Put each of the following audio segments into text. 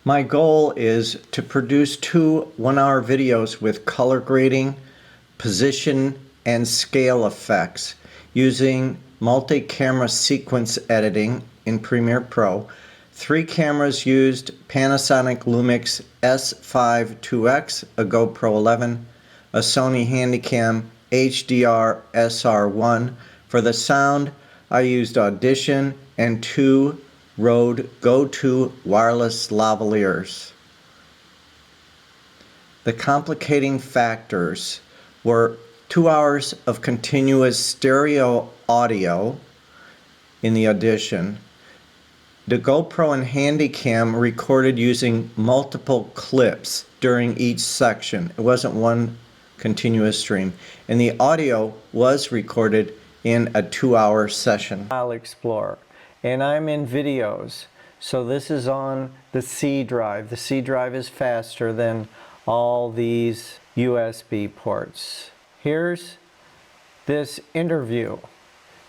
My goal is to produce 2 one-hour videos with color grading, position, and scale effects using multi-camera sequence editing in Premiere Pro. 3 cameras used: Panasonic Lumix S5 2X, a GoPro 11, a Sony Handycam HDR SR1. For the sound, I used Audition and 2 Rode Go-To wireless lavaliers. The complicating factors were 2 hours of continuous stereo audio in the Audition. The GoPro and Handycam recorded using multiple clips during each section. It wasn't one continuous stream. And the audio was recorded in a 2-hour session. File Explorer. And I'm in videos. So this is on the C drive. The C drive is faster than all these USB ports. Here's this interview.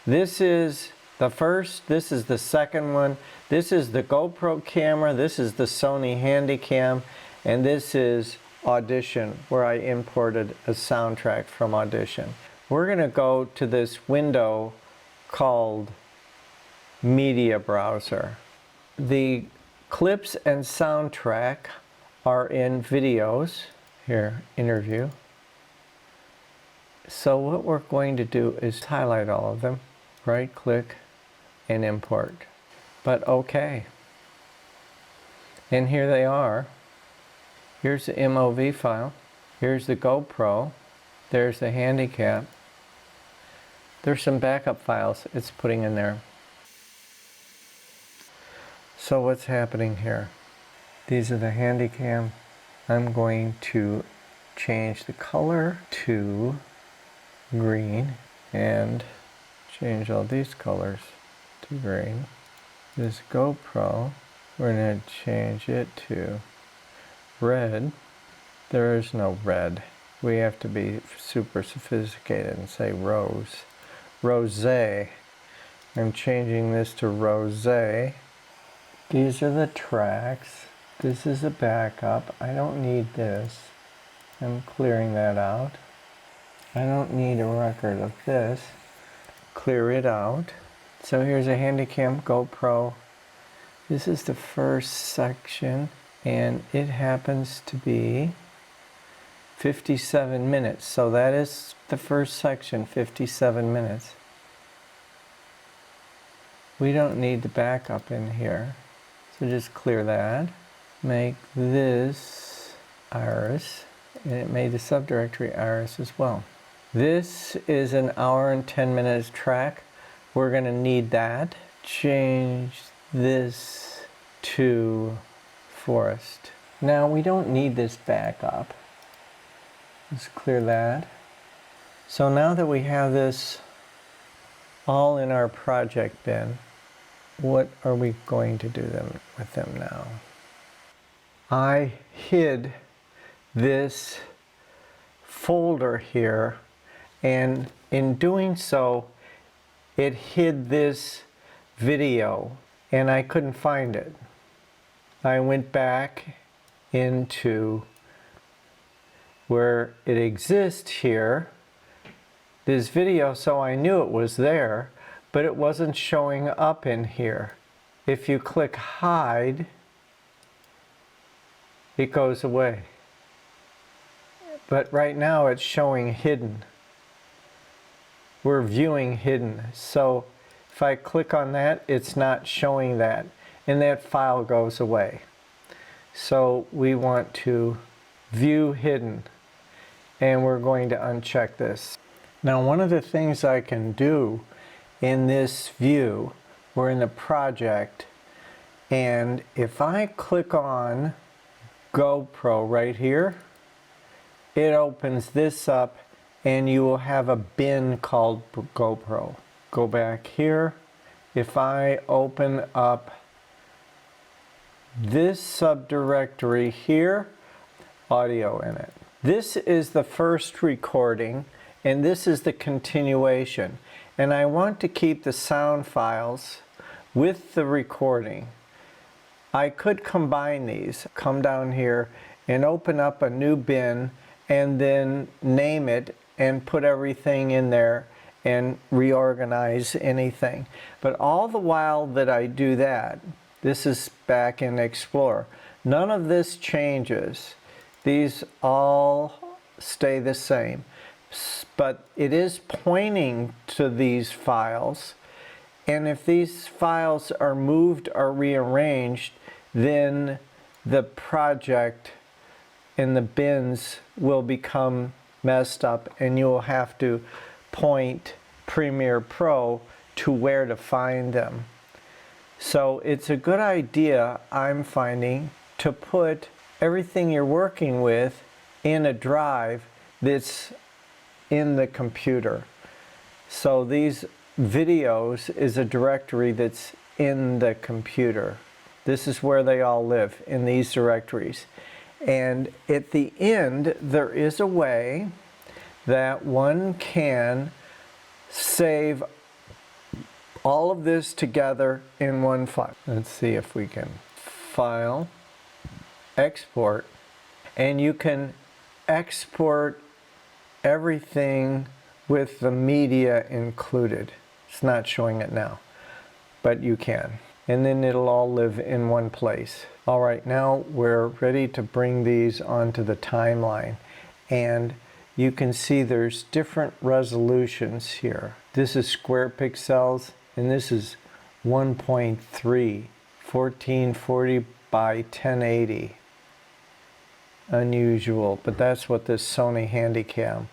This is the first, this is the second one, this is the GoPro camera, this is the Sony Handycam, and this is Audition, where I imported a soundtrack from Audition. We're going to go to this window called Media Browser. The clips and soundtrack are in videos. Here, interview. So what we're going to do is highlight all of them, right click and import. But okay. And here they are. Here's the MOV file. Here's the GoPro. There's the Handycam. There's some backup files it's putting in there. So what's happening here? These are the Handycam. I'm going to change the color to green and change all these colors to green. This GoPro, we're going to change it to red. There is no red. We have to be super sophisticated and say rose. Rosé. I'm changing this to rosé. These are the tracks. This is a backup. I don't need this. I'm clearing that out. I don't need a record of this. Clear it out. So here's a Handycam GoPro. This is the first section, and it happens to be 57 minutes. So that is the first section, 57 minutes. We don't need the backup in here. So just clear that. Make this iris, and it made the subdirectory iris as well. This is an hour and 10 minutes track. We're going to need that. Change this to forest. Now we don't need this backup. Let's clear that. So now that we have this all in our project bin, what are we going to do with them now? I hid this folder here, and in doing so, it hid this video, and I couldn't find it. I went back into where it exists here, this video, so I knew it was there, but it wasn't showing up in here. If you click hide, it goes away. But right now it's showing hidden. We're viewing hidden. So if I click on that, it's not showing that, and that file goes away. So we want to view hidden, and we're going to uncheck this. Now one of the things I can do in this view, we're in the project, and if I click on GoPro right here, it opens this up, and you will have a bin called GoPro. Go back here. If I open up this subdirectory here, audio in it. This is the first recording, and this is the continuation. And I want to keep the sound files with the recording. I could combine these, come down here and open up a new bin and then name it and put everything in there and reorganize anything. But all the while that I do that, this is back in Explorer. None of this changes. These all stay the same. But it is pointing to these files. And if these files are moved or rearranged, then the project and the bins will become messed up and you'll have to point Premiere Pro to where to find them. So it's a good idea, I'm finding, to put everything you're working with in a drive that's in the computer. So these videos is a directory that's in the computer. This is where they all live, in these directories. And at the end, there is a way that one can save all of this together in one file. Let's see if we can file, export, and you can export everything with the media included. It's not showing it now, but you can. And then it'll all live in one place. All right, now we're ready to bring these onto the timeline. And you can see there's different resolutions here. This is square pixels, and this is 1.3, 1440 by 1080. Unusual, but that's what this Sony Handycam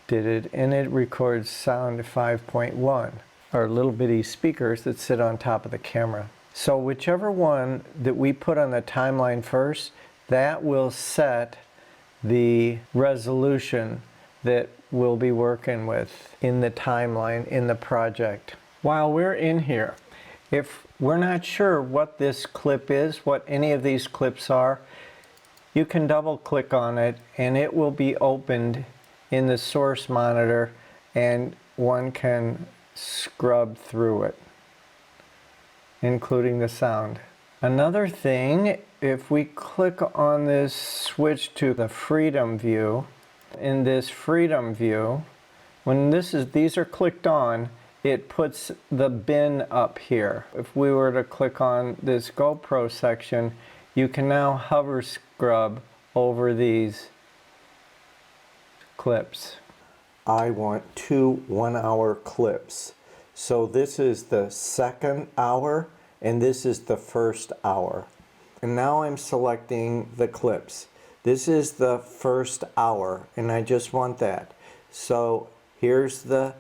did it, and it records sound 5.1, or little bitty speakers that sit on top of the camera. So whichever one that we put on the timeline first, that will set the resolution that we'll be working with in the timeline, in the project. While we're in here, if we're not sure what this clip is, what any of these clips are, you can double click on it and it will be opened in the source monitor and one can scrub through it, including the sound. Another thing, if we click on this switch to the freedom view, in this freedom view, when these are clicked on, it puts the bin up here. If we were to click on this GoPro section, you can now hover scrub over these clips. I want 2 1-hour clips. So this is the second hour and this is the first hour. And now I'm selecting the clips. This is the first hour and I just want that. So here's the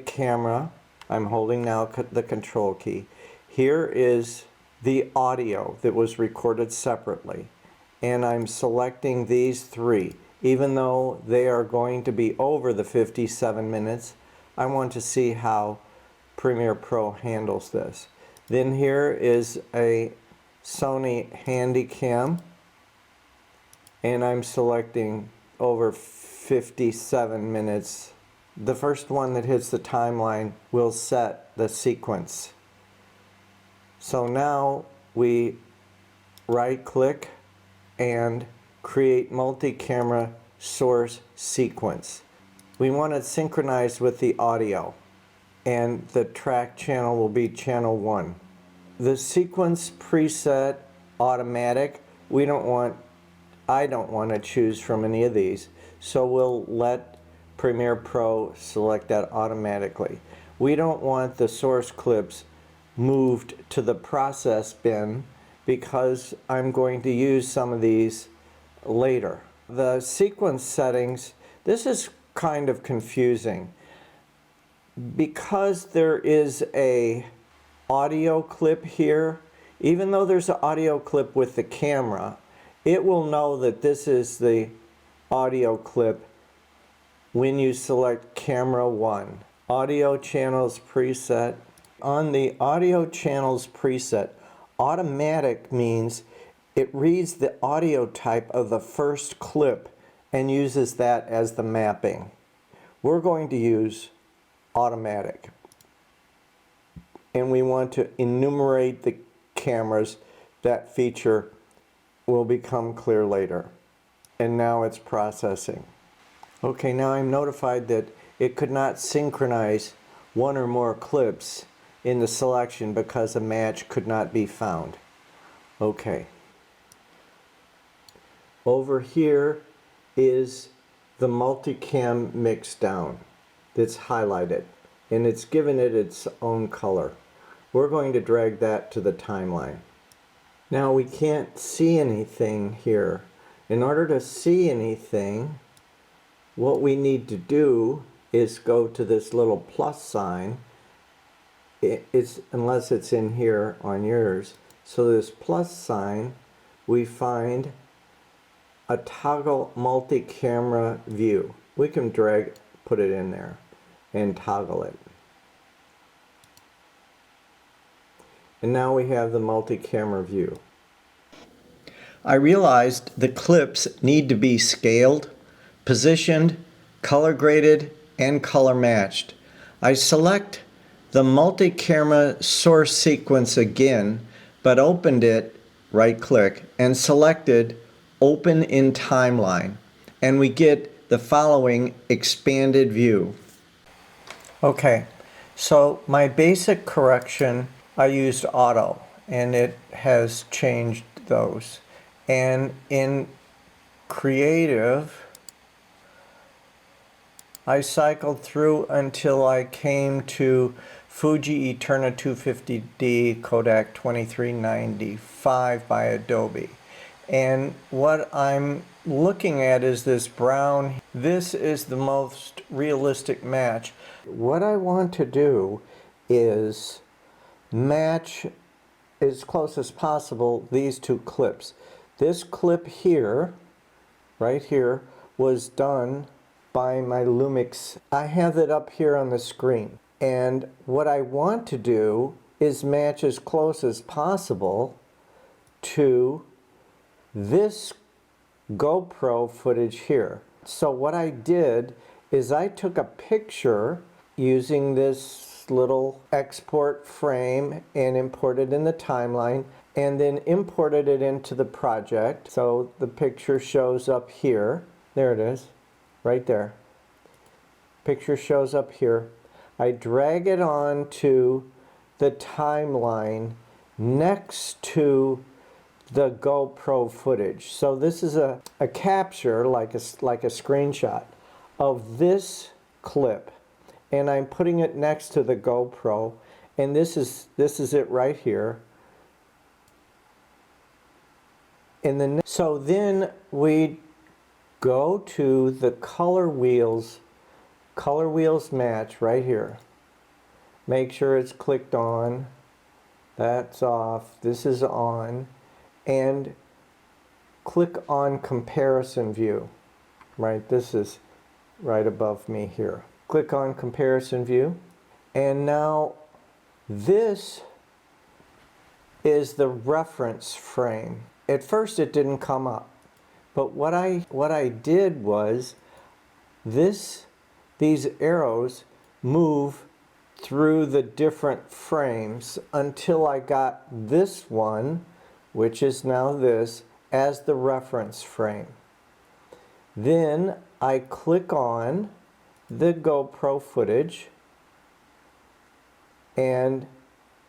camera. I'm holding now the control key. Here is the audio that was recorded separately. And I'm selecting these 3. Even though they are going to be over the 57 minutes, I want to see how Premiere Pro handles this. Then here is a Sony Handycam, and I'm selecting over 57 minutes. The first one that hits the timeline will set the sequence. So now we right-click and create multi-camera source sequence. We want it synchronized with the audio, and the track channel will be channel 1. The sequence preset automatic, I don't want to choose from any of these, so we'll let Premiere Pro select that automatically. We don't want the source clips moved to the process bin because I'm going to use some of these later. The sequence settings, this is kind of confusing because there is a audio clip here. Even though there's an audio clip with the camera, it will know that this is the audio clip when you select camera 1. Audio channels preset. On the audio channels preset, automatic means it reads the audio type of the first clip and uses that as the mapping. We're going to use automatic. And we want to enumerate the cameras that feature will become clear later. And now it's processing. Okay, now I'm notified that it could not synchronize one or more clips in the selection because a match could not be found. Okay. Over here is the multicam mix down that's highlighted, and it's given it its own color. We're going to drag that to the timeline. Now we can't see anything here. In order to see anything, what we need to do is go to this little plus sign. Unless it's in here on yours. So this plus sign, we find a toggle multi-camera view. We can put it in there and toggle it. And now we have the multi-camera view. I realized the clips need to be scaled, positioned, color graded, and color matched. I select the multi-camera source sequence again, but opened it, right click, and selected Open in Timeline, and we get the following expanded view. Okay, so my basic correction, I used auto, and it has changed those. And in creative, I cycled through until I came to Fuji Eterna 250D Kodak 2395 by Adobe. And what I'm looking at is this brown. This is the most realistic match. What I want to do is match as close as possible these two clips. This clip here, right here, was done by my Lumix. I have it up here on the screen. And what I want to do is match as close as possible to this GoPro footage here. So what I did is I took a picture using this little export frame and imported in the timeline, and then imported it into the project. So the picture shows up here. There it is, right there. Picture shows up here. I drag it onto the timeline next to the GoPro footage. So this is a capture, like a screenshot of this clip, and I'm putting it next to the GoPro, and this is it right here. And so then we go to the color wheels match right here. Make sure it's clicked on. That's off. This is on. And click on comparison view. Right, this is right above me here. Click on comparison view. And now this is the reference frame. At first it didn't come up. But what I did was these arrows move through the different frames until I got this one, which is now this, as the reference frame. Then I click on the GoPro footage and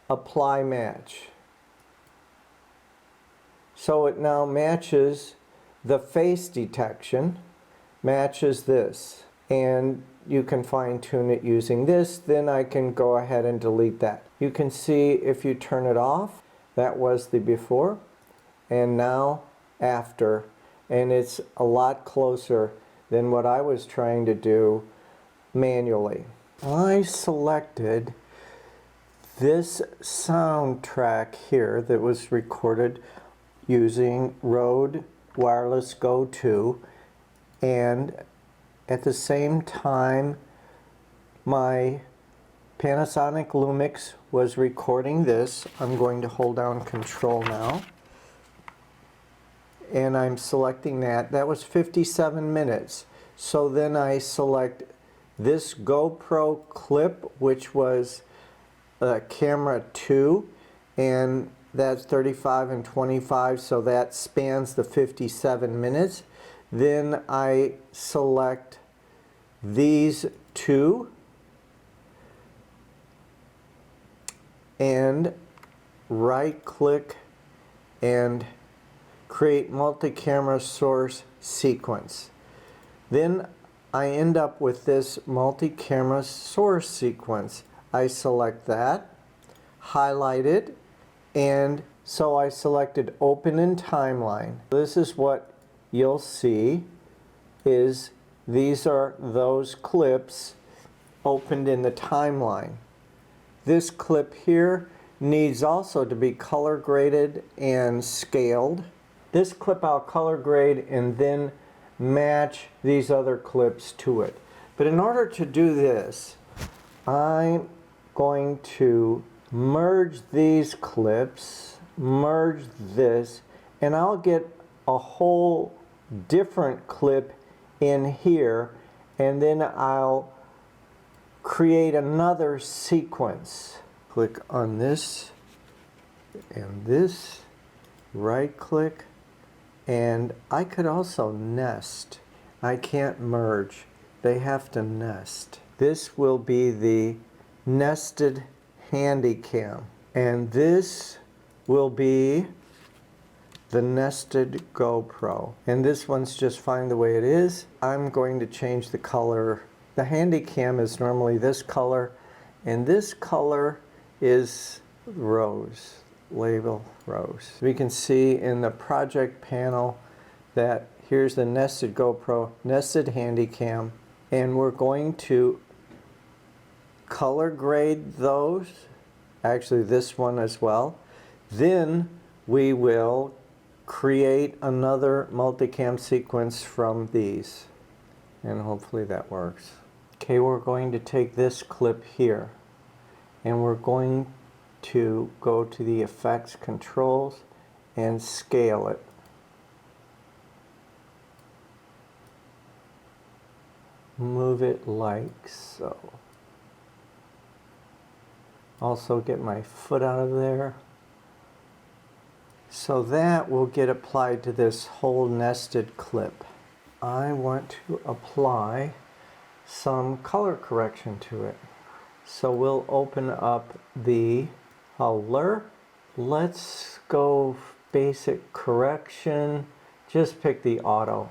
apply match. So it now matches the face detection, matches this, and you can fine tune it using this. Then I can go ahead and delete that. You can see if you turn it off, that was the before, and now after, and it's a lot closer than what I was trying to do manually. I selected this soundtrack here that was recorded using Rode Wireless Go 2, and at the same time my Panasonic Lumix was recording this. I'm going to hold down Control now, and I'm selecting that. That was 57 minutes. So then I select this GoPro clip, which was camera 2, and That's 35 and 25, so that spans the 57 minutes. Then I select these two and right click and create multi-camera source sequence. Then I end up with this multi-camera source sequence. I select that, highlight it, and so I selected open in timeline. This is what you'll see is these are those clips opened in the timeline. This clip here needs also to be color graded and scaled. This clip I'll color grade and then match these other clips to it. But in order to do this, I'm going to merge these clips, merge this, and I'll get a whole different clip in here, and then I'll create another sequence. Click on this and this, right click, and I could also nest. I can't merge, they have to nest. This will be the nested handy cam, and this will be the nested GoPro, and this one's just fine the way it is. I'm going to change the color. The handy cam is normally this color, and this color is rose, label rose. We can see in the project panel that here's the nested GoPro, nested handy cam, and we're going to color grade those, actually this one as well. Then we will create another multicam sequence from these, and hopefully that works. Okay, we're going to take this clip here and we're going to go to the effects controls and scale it. Move it like so. Also get my foot out of there. So that will get applied to this whole nested clip. I want to apply some color correction to it. So we'll open up the color. Let's go basic correction. Just pick the auto.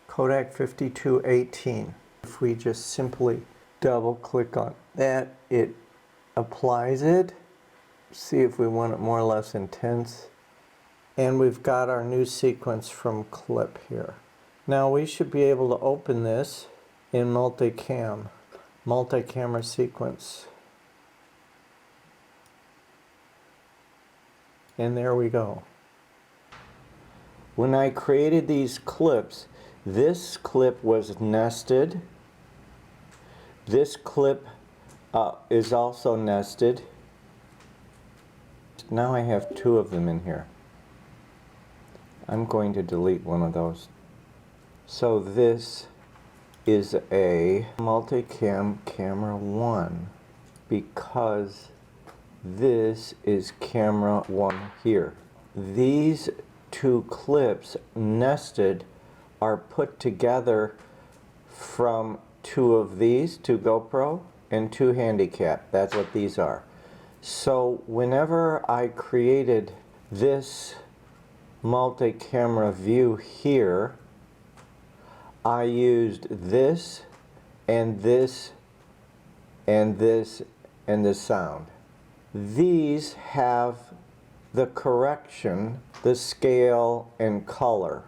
Kodak 5218. If we just simply double click on that, it applies it. See if we want it more or less intense. And we've got our new sequence from clip here. Now we should be able to open this in multicam, multi-camera sequence. And there we go. When I created these clips, this clip was nested. This clip is also nested. Now I have two of them in here. I'm going to delete one of those. So this is a multicam camera 1 because this is camera 1 here. These two clips nested are put together from two of these, two GoPro and two handicap. That's what these are. So whenever I created this multi-camera view here, I used this and this and this and the sound. These have the correction, the scale and color,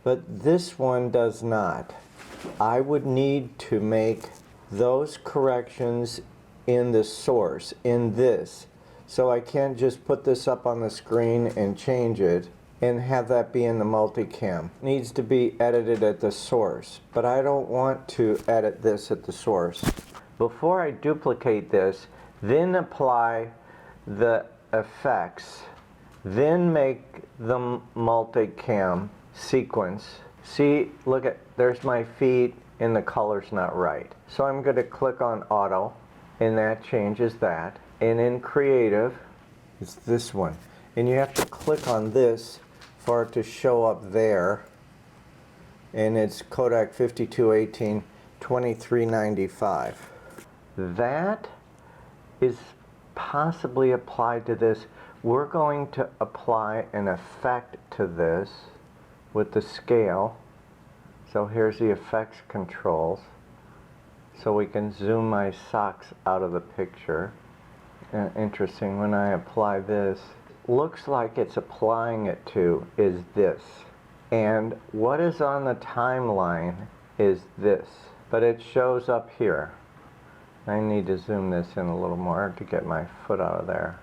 but this one does not. I would need to make those corrections in the source, in this. So I can't just put this up on the screen and change it and have that be in the multicam. It needs to be edited at the source, but I don't want to edit this at the source. Before I duplicate this, then apply the effects, then make the multicam sequence. See, look at, there's my feet and the color's not right. So I'm going to click on auto and that changes that. And in creative, it's this one. and you have to click on this for it to show up there, and it's Kodak 5218 2395. That is possibly applied to this. We're going to apply an effect to this with the scale. So here's the effects controls. So we can zoom my socks out of the picture. Interesting, when I apply this, looks like it's applying it to is this. And what is on the timeline is this. But it shows up here. I need to zoom this in a little more to get my foot out of there.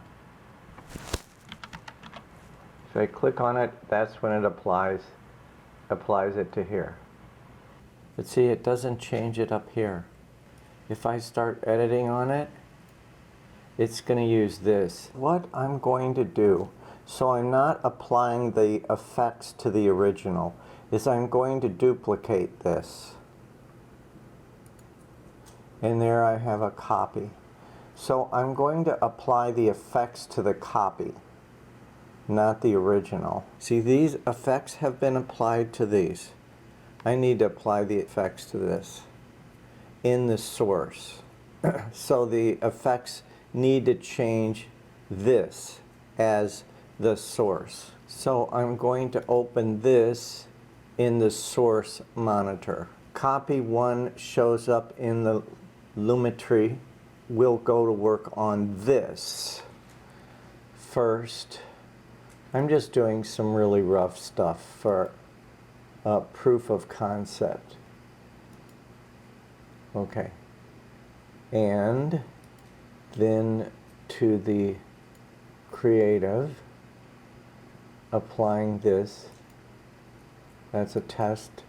So I click on it, that's when it applies it to here. But see, it doesn't change it up here. If I start editing on it, it's going to use this. What I'm going to do, so I'm not applying the effects to the original, is I'm going to duplicate this. And there I have a copy. So I'm going to apply the effects to the copy, not the original. See, these effects have been applied to these. I need to apply the effects to this in the source. So the effects need to change this as the source. So I'm going to open this in the source monitor. Copy 1 shows up in the Lumetri. We'll go to work on this first. I'm just doing some really rough stuff for proof of concept. Okay. And then to the creative, applying this. That's a test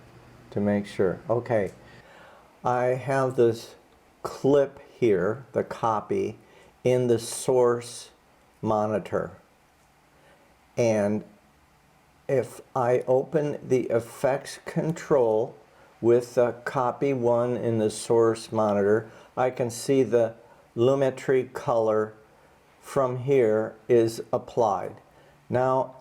to make sure. Okay. I have this clip here, the copy, in the source monitor. And if I open the effects control with the copy 1 in the source monitor, I can see the Lumetri color from here is applied. Now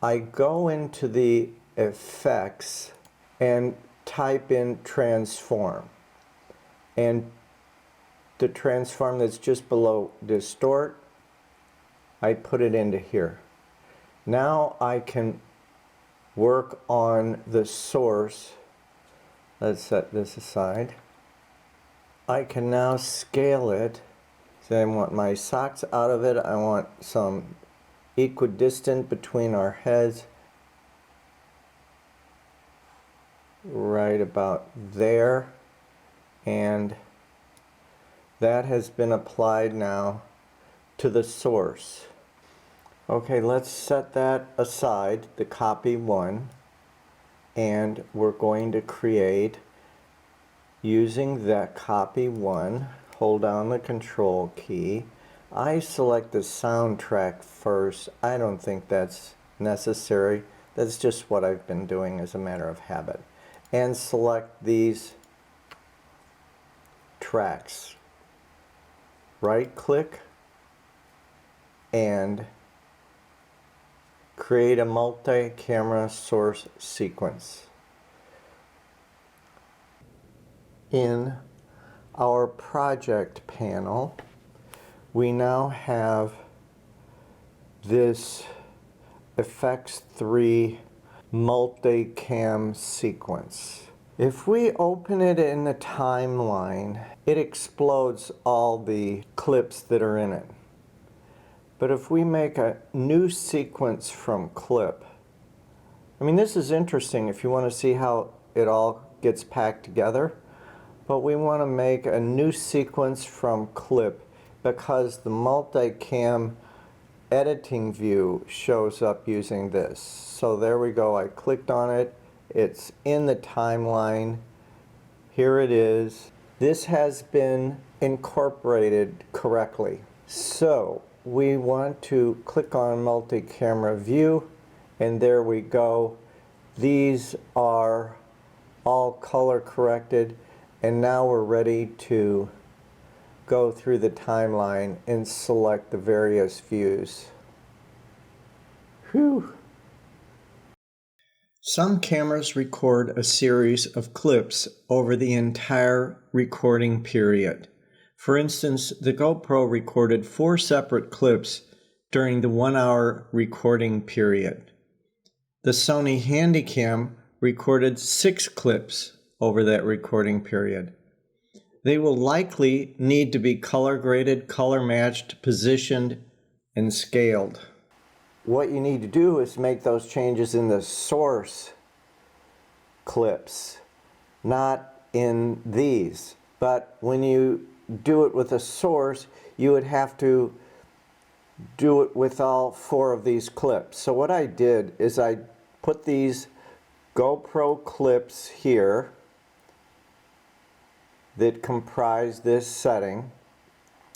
I go into the effects and type in transform, and the transform that's just below distort, I put it into here. Now I can work on the source. Let's set this aside. I can now scale it. So I want my socks out of it. I want some equidistant between our heads. Right about there. And that has been applied now to the source. Okay, let's set that aside, the copy 1, and we're going to create, using that copy 1, hold down the control key. I select the soundtrack first. I don't think that's necessary. That's just what I've been doing as a matter of habit. And select these tracks. Right click and create a multi-camera source sequence. In our project panel, we now have this Effects 3 multicam sequence. If we open it in the timeline, it explodes all the clips that are in it. But if we make a new sequence from clip, I mean, this is interesting if you want to see how it all gets packed together, but we want to make a new sequence from clip because the multicam editing view shows up using this. So there we go. I clicked on it. It's in the timeline. Here it is. This has been incorporated correctly. So we want to click on multi-camera view, and there we go. These are all color corrected, and now we're ready to go through the timeline and select the various views. Whew. Some cameras record a series of clips over the entire recording period. For instance, the GoPro recorded 4 separate clips during the 1-hour recording period. The Sony Handycam recorded 6 clips over that recording period. They will likely need to be color graded, color matched, positioned, and scaled. What you need to do is make those changes in the source clips, not in these. But when you do it with a source, you would have to do it with all 4 of these clips. So what I did is I put these GoPro clips here that comprise this setting.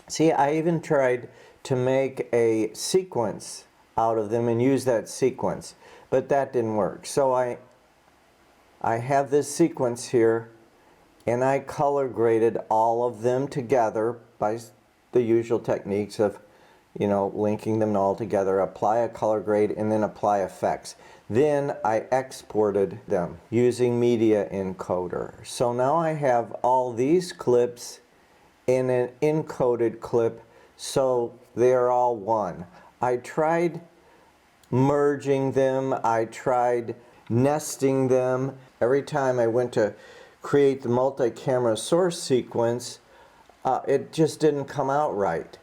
See, I even tried to make a sequence out of them and use that sequence, but that didn't work. So I have this sequence here, and I color graded all of them together by the usual techniques of, linking them all together, apply a color grade, and then apply effects. Then I exported them using Media Encoder. So now I have all these clips in an encoded clip, so they are all one. I tried merging them, I tried nesting them. Every time I went to create the multi-camera source sequence, it just didn't come out right.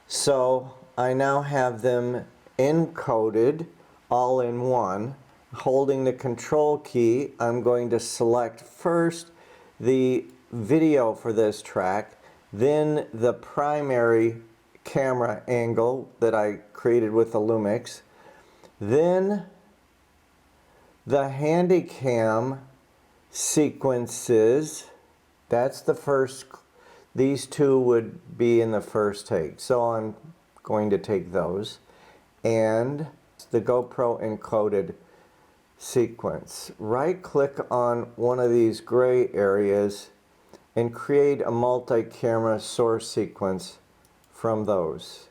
So I now have them encoded all in one. Holding the control key, I'm going to select first the video for this track, then the primary camera angle that I created with the Lumix, then the Handycam sequences. That's the first. These 2 would be in the first take, so I'm going to take those. And the GoPro encoded sequence. Right click on one of these gray areas and create a multi-camera source sequence from those.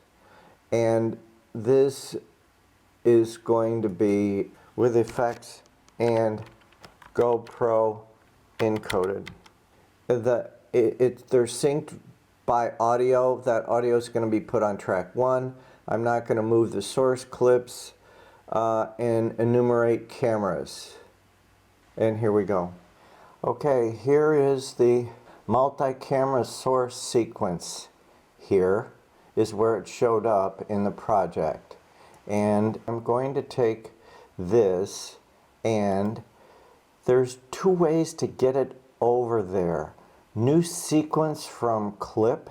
And this is going to be with effects and GoPro encoded. They're synced by audio. That audio is going to be put on track 1. I'm not going to move the source clips and enumerate cameras. And here we go. Okay, here is the multi-camera source sequence. Here is where it showed up in the project. And I'm going to take this, and there's 2 ways to get it over there. New sequence from clip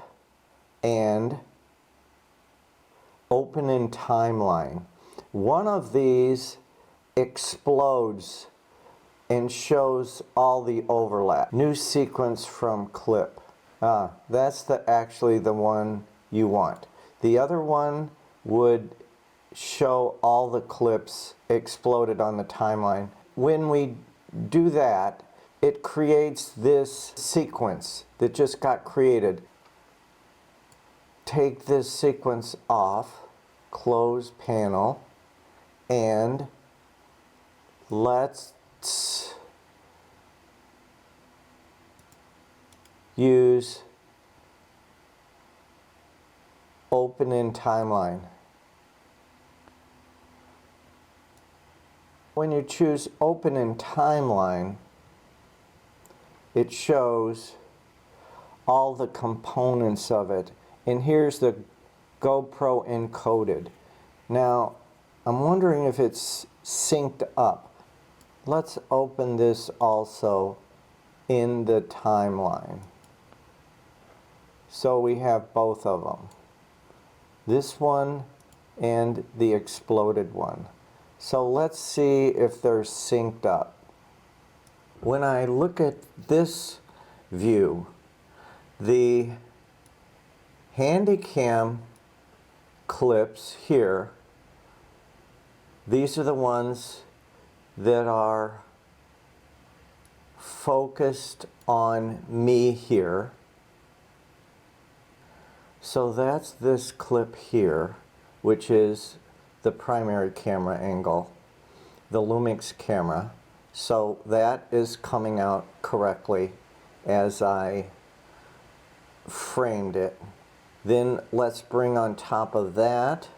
and open in timeline. One of these explodes and shows all the overlap. New sequence from clip. That's actually the one you want. The other one would show all the clips exploded on the timeline. When we do that, it creates this sequence that just got created. Take this sequence off, close panel, and let's use open in timeline. When you choose open in timeline, it shows all the components of it. And here's the GoPro encoded. Now, I'm wondering if it's synced up. Let's open this also in the timeline. So we have both of them. This one and the exploded one. So let's see if they're synced up. When I look at this view, the Handycam clips here, these are the ones that are focused on me here. So that's this clip here, which is the primary camera angle, the Lumix camera. So that is coming out correctly as I framed it. Then let's bring on top of that,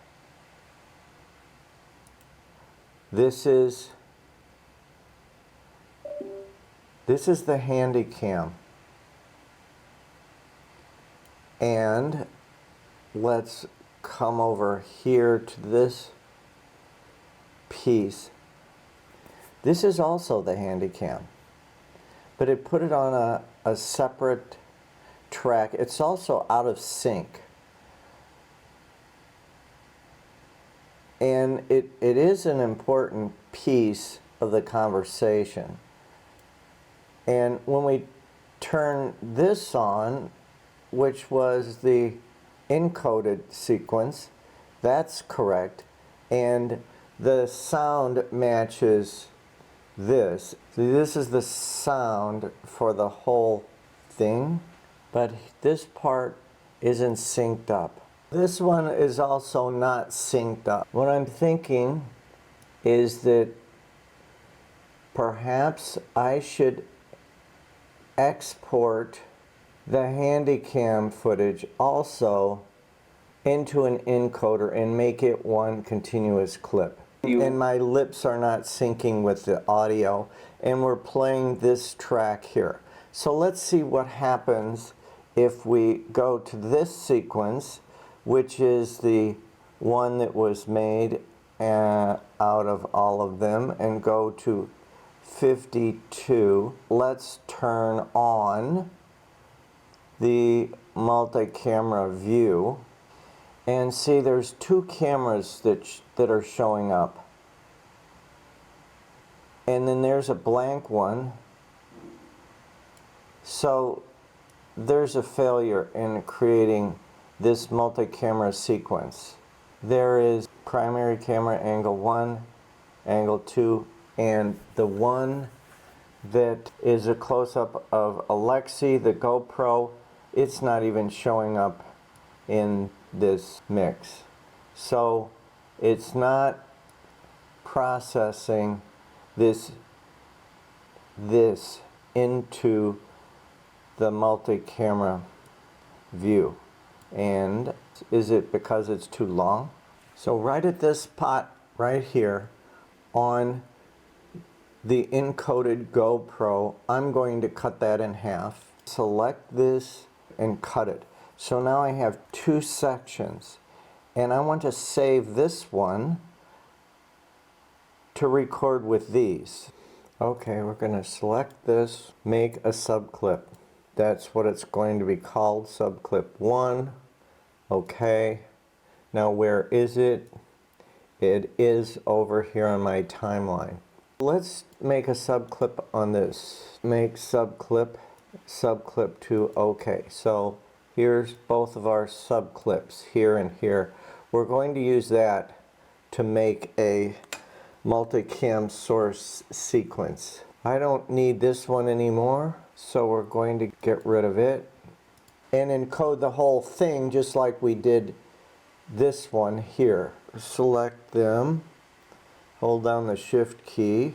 this is the Handycam. And let's come over here to this piece. This is also the Handycam, but it put it on a separate track. It's also out of sync. And it is an important piece of the conversation. And when we turn this on, which was the encoded sequence, that's correct. And the sound matches this. So this is the sound for the whole thing, but this part isn't synced up. This one is also not synced up. What I'm thinking is that perhaps I should export the Handycam footage also into an encoder and make it one continuous clip. And my lips are not syncing with the audio, and we're playing this track here. So let's see what happens if we go to this sequence, which is the one that was made out of all of them, and go to 52. Let's turn on the multi-camera view and see there's two cameras that are showing up. And then there's a blank one. So there's a failure in creating this multi-camera sequence. There is primary camera angle 1, angle 2, and the one that is a close-up of Alexi, the GoPro, it's not even showing up in this mix. So it's not processing this into the multi-camera view. And is it because it's too long? So right at this spot right here on the encoded GoPro, I'm going to cut that in half. Select this and cut it. So now I have two sections, and I want to save this one to record with these. Okay, we're going to select this, make a subclip. That's what it's going to be called, subclip 1. Okay, now where is it? It is over here on my timeline. Let's make a subclip on this. Make subclip, subclip 2, okay. So here's both of our subclips, here and here. We're going to use that to make a multicam source sequence. I don't need this one anymore, so we're going to get rid of it and encode the whole thing just like we did this one here. Select them, hold down the shift key,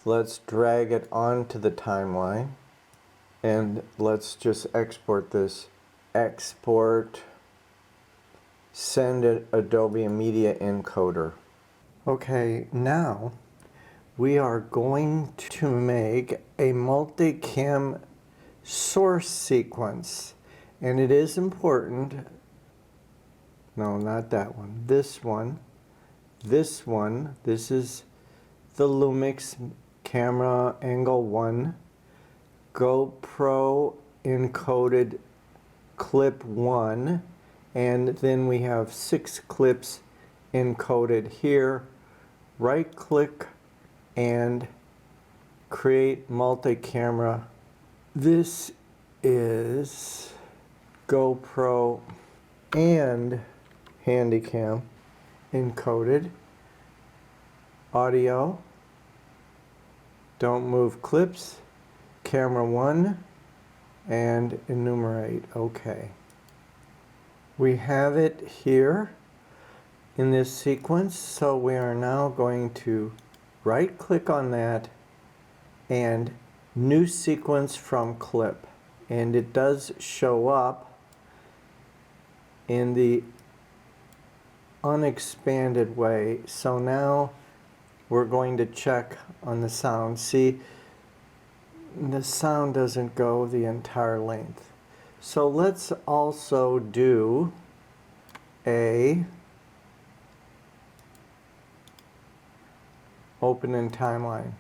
let's drag it onto the timeline, and let's just export this. Export, send it Adobe Media Encoder. Okay, now we are going to make a multicam source sequence, and it is important. No, not that one. This one. This one. This is the Lumix camera angle 1. GoPro encoded clip 1. And then we have 6 clips encoded here. Right click and create multi-camera. This is GoPro and Handycam encoded. Audio, don't move clips, camera 1, and enumerate. Okay. We have it here. in this sequence. So we are now going to right click on that and new sequence from clip. And it does show up in the unexpanded way. So now we're going to check on the sound. See, the sound doesn't go the entire length. So let's also do a open in timeline.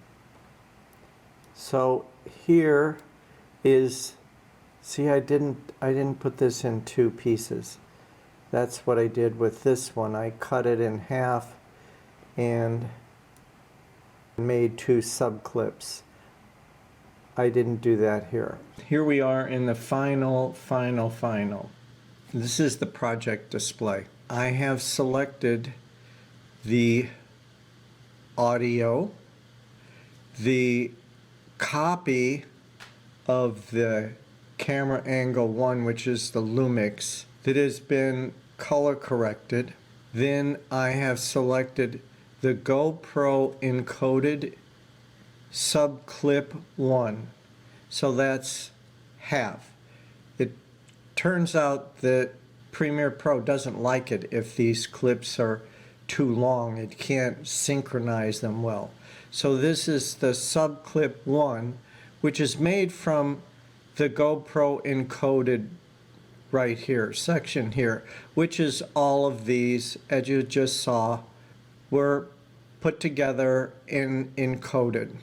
So here is, see, I didn't put this in two pieces. That's what I did with this one. I cut it in half and made two sub clips. I didn't do that here. Here we are in the final. This is the project display. I have selected the audio, the copy of the camera angle 1, which is the Lumix, that has been color corrected. Then I have selected the GoPro encoded subclip 1. So that's half. It turns out that Premiere Pro doesn't like it if these clips are too long. It can't synchronize them well. So this is the subclip 1, which is made from the GoPro encoded right here, section here, which is all of these, as you just saw, were put together and encoded.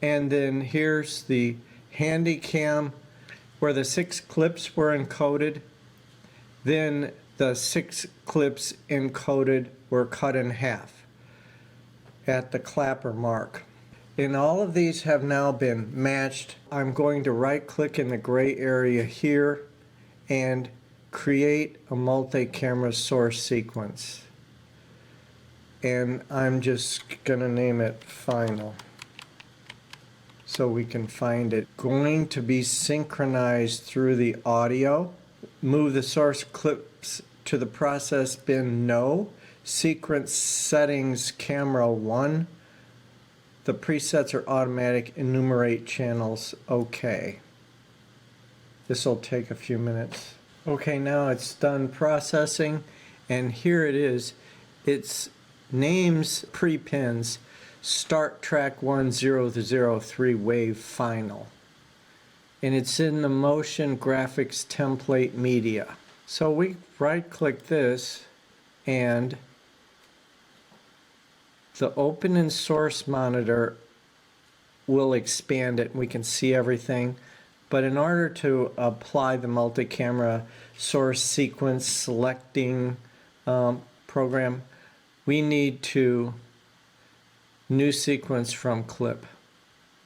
And then here's the Handycam where the 6 clips were encoded. Then the 6 clips encoded were cut in half at the clapper mark. And all of these have now been matched. I'm going to right click in the gray area here and create a multi-camera source sequence. And I'm just going to name it final so we can find it. Going to be synchronized through the audio. Move the source clips to the process bin no. Sequence settings camera 1. The presets are automatic. Enumerate channels okay. This will take a few minutes. Okay, now it's done processing, and here it is. It's names prepins start track 1003 wave final, and it's in the motion graphics template media. So we right click this and the open in source monitor will expand it and we can see everything. But in order to apply the multi-camera source sequence selecting program, we need to new sequence from clip.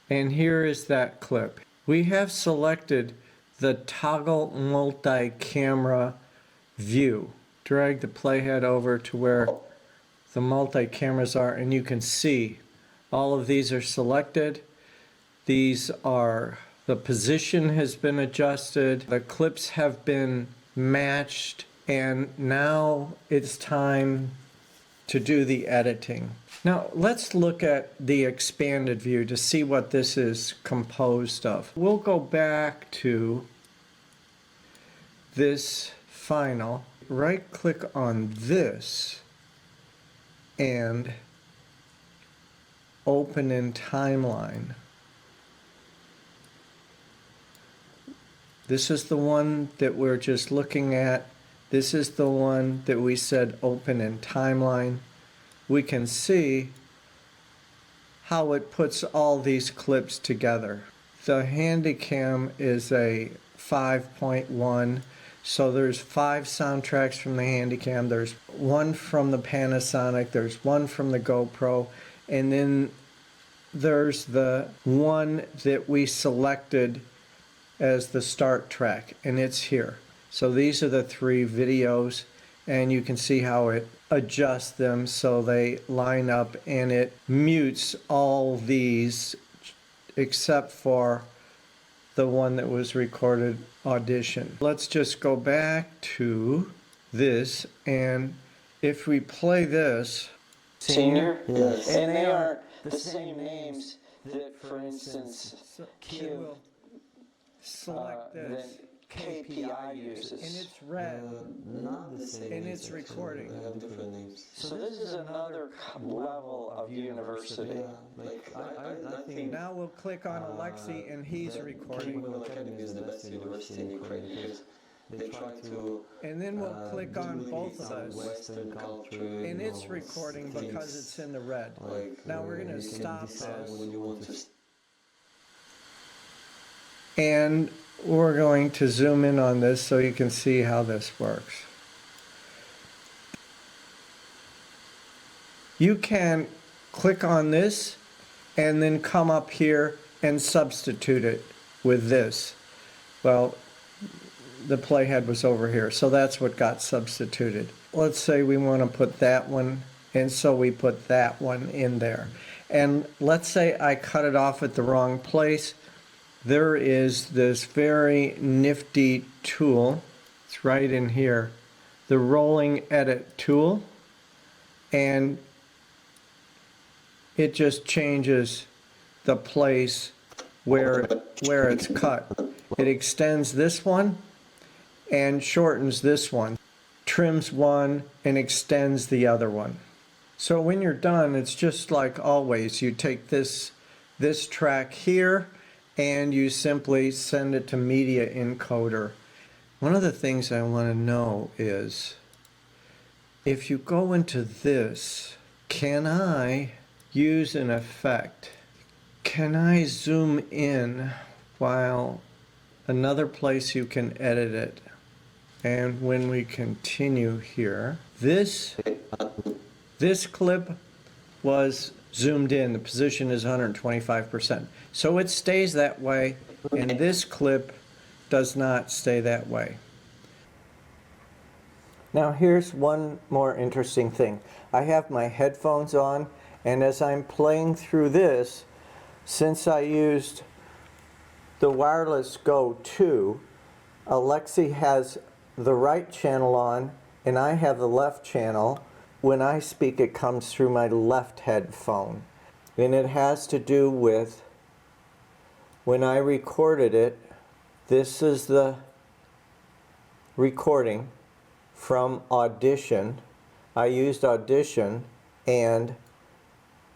And here is that clip. We have selected the toggle multi-camera view. Drag the playhead over to where the multi-cameras are and you can see all of these are selected. These are, the position has been adjusted, the clips have been matched, and now it's time to do the editing. Now let's look at the expanded view to see what this is composed of. We'll go back to this final, right click on this and open in timeline. This is the one that we're just looking at. This is the one that we said open in timeline. We can see how it puts all these clips together. The Handycam is a 5.1, so there's 5 soundtracks from the Handycam. There's one from the Panasonic, there's one from the GoPro, and then there's the one that we selected as the start track, and it's here. So these are the 3 videos, and you can see how it adjusts them so they line up, and it mutes all these except for the one that was recorded audition. Let's just go back to this and if we play this, Senior? Yes. And they are the same names that, for instance, Q will select this. that KPI uses. And it's red. Not the same And names, it's actually. recording. They have different names. So this is another level of university. Yeah, like I think Now we'll click on Alexi and he's recording. Cambridge Academy is the best university in Ukraine because they try to And then we'll click on both of some those. Western culture. And you it's know, recording things because it's in the red. like, Now we're going to you can stop decide this. when you want to And we're going to zoom in on this so you can see how this works. You can click on this and then come up here and substitute it with this. Well, the playhead was over here, so that's what got substituted. Let's say we want to put that one, and so we put that one in there. And let's say I cut it off at the wrong place. There is this very nifty tool. It's right in here. The rolling edit tool. And it just changes the place where it's cut. It extends this one and shortens this one. Trims one and extends the other one. So when you're done, it's just like always. You take this track here and you simply send it to Media Encoder. One of the things I want to know is, if you go into this, can I use an effect? Can I zoom in while another place you can edit it? And when we continue here, this clip was zoomed in. The position is 125%. So it stays that way, and this clip does not stay that way. Now here's one more interesting thing. I have my headphones on, and as I'm playing through this, since I used the wireless Go 2, Alexi has the right channel on and I have the left channel. When I speak, it comes through my left headphone. And it has to do with when I recorded it. This is the recording from Audition. I used Audition and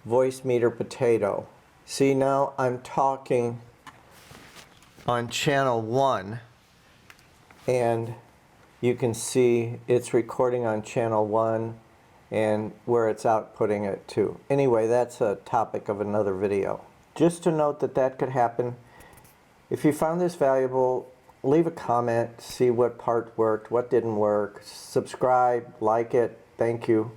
Voice Meter Potato. See, now I'm talking on channel 1 and you can see it's recording on channel 1 and where it's outputting it to. Anyway, that's a topic of another video. Just to note that that could happen. If you found this valuable, leave a comment, see what part worked, what didn't work, subscribe, like it. Thank you.